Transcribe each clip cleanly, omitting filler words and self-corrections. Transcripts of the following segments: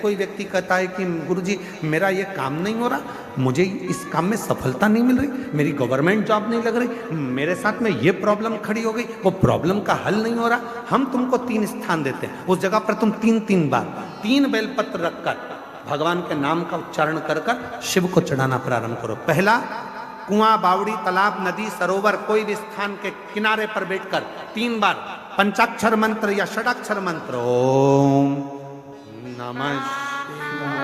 कोई व्यक्ति कहता है कि गुरुजी मेरा ये काम नहीं हो रहा, मुझे इस काम में सफलता नहीं मिल रही, मेरी गवर्नमेंट जॉब नहीं लग रही, मेरे साथ में ये प्रॉब्लम खड़ी हो गई, वो प्रॉब्लम का हल नहीं हो रहा, हम तुमको 3 स्थान देते हैं, उस जगह पर तुम 3 बार 3 बेलपत्र रखकर भगवान के नाम का उच्चारण कर कर शिव को चढ़ाना प्रारंभ करो। पहला, कुआं, बावड़ी, तालाब, नदी, सरोवर, कोई भी स्थान के किनारे पर बैठकर 3 बार पंचाक्षर मंत्र या षडाक्षर मंत्र ओम नमः शिवाय,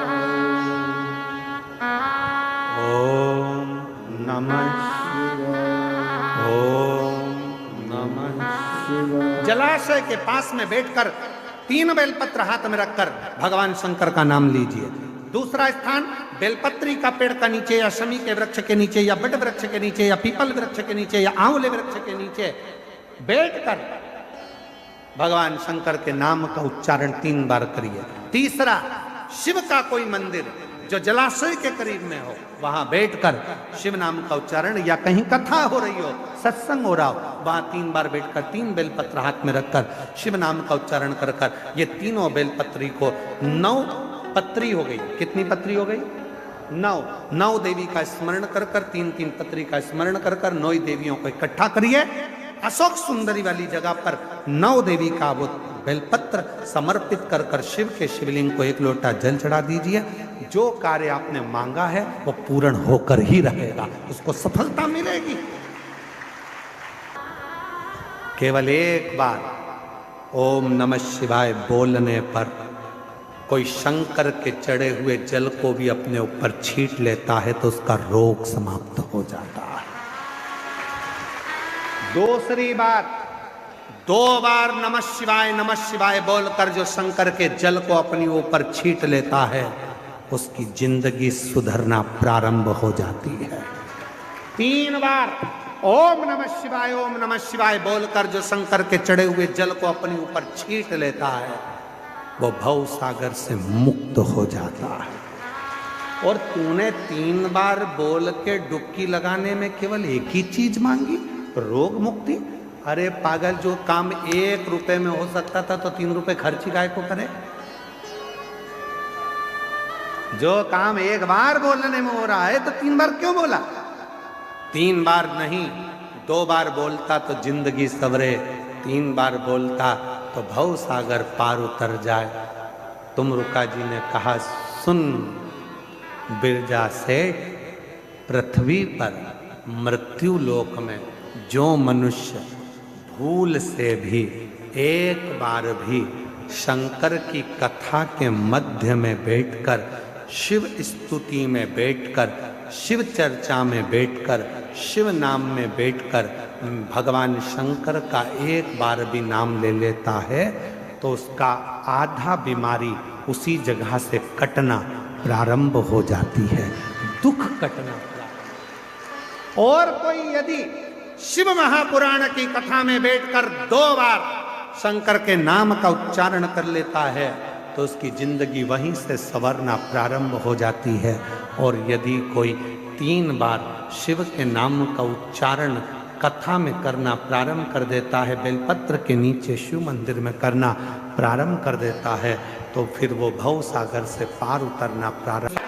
ओम नमः शिवाय, ओम नमः शिवाय। जलाशय के पास में बैठकर 3 बेलपत्र हाथ में रखकर भगवान शंकर का नाम लीजिए। दूसरा स्थान, बेलपत्री का पेड़ का नीचे या शमी के वृक्ष के नीचे या बट वृक्ष के नीचे या पीपल वृक्ष के नीचे या आंवले वृक्ष के नीचे बैठकर भगवान शंकर के नाम का उच्चारण 3 बार करिए। तीसरा, शिव का कोई मंदिर जो जलाशय के करीब में हो, वहां बैठकर शिव नाम का उच्चारण, या कहीं कथा हो रही हो, सत्संग हो रहा हो, वहां 3 बार बैठकर 3 बेलपत्र हाथ में रखकर शिव नाम का उच्चारण कर कर ये तीनों बेलपत्री को 9 पत्री हो गई। कितनी पत्री हो गई? 9 देवी का स्मरण कर कर 3 पत्री का स्मरण कर कर 9 देवियों को इकट्ठा करिए। अशोक सुंदरी वाली जगह पर 9 देवी का वो बेलपत्र समर्पित कर कर शिव के शिवलिंग को 1 लोटा जल चढ़ा दीजिए। जो कार्य आपने मांगा है वो पूर्ण होकर ही रहेगा, उसको सफलता मिलेगी। केवल एक बार ओम नमः शिवाय बोलने पर कोई शंकर के चढ़े हुए जल को भी अपने ऊपर छींट लेता है तो उसका रोग समाप्त हो जाता है। दूसरी बार 2 बार नमः शिवाय बोलकर जो शंकर के जल को अपने ऊपर छींट लेता है उसकी जिंदगी सुधरना प्रारंभ हो जाती है। 3 बार ओम नमः शिवाय बोलकर जो शंकर के चढ़े हुए जल को अपने ऊपर छींट लेता है वो भव सागर से मुक्त हो जाता है। और तूने 3 बार बोल के डुबकी लगाने में केवल एक ही चीज मांगी, रोग मुक्ति। अरे पागल, जो काम 1 रुपए में हो सकता था तो 3 रुपए खर्ची गाय को करे। जो काम 1 बार बोलने में हो रहा है तो 3 बार क्यों बोला? 3 बार नहीं, 2 बार बोलता तो जिंदगी सवरे, 3 बार बोलता तो भव सागर पार उतर जाए। तुमरुका जी ने कहा, सुन बिरजा सेठ, पृथ्वी पर मृत्यु लोक में जो मनुष्य भूल से भी 1 बार भी शंकर की कथा के मध्य में बैठकर, शिव स्तुति में बैठकर, शिव चर्चा में बैठकर, शिव नाम में बैठकर भगवान शंकर का 1 बार भी नाम ले लेता है तो उसका आधा बीमारी उसी जगह से कटना प्रारंभ हो जाती है, दुख कटना। और कोई यदि शिव महापुराण की कथा में बैठकर 2 बार शंकर के नाम का उच्चारण कर लेता है तो उसकी जिंदगी वहीं से संवरना प्रारंभ हो जाती है। और यदि कोई 3 बार शिव के नाम का उच्चारण कथा में करना प्रारंभ कर देता है, बेलपत्र के नीचे शिव मंदिर में करना प्रारंभ कर देता है, तो फिर वो भव सागर से पार उतरना प्रारंभ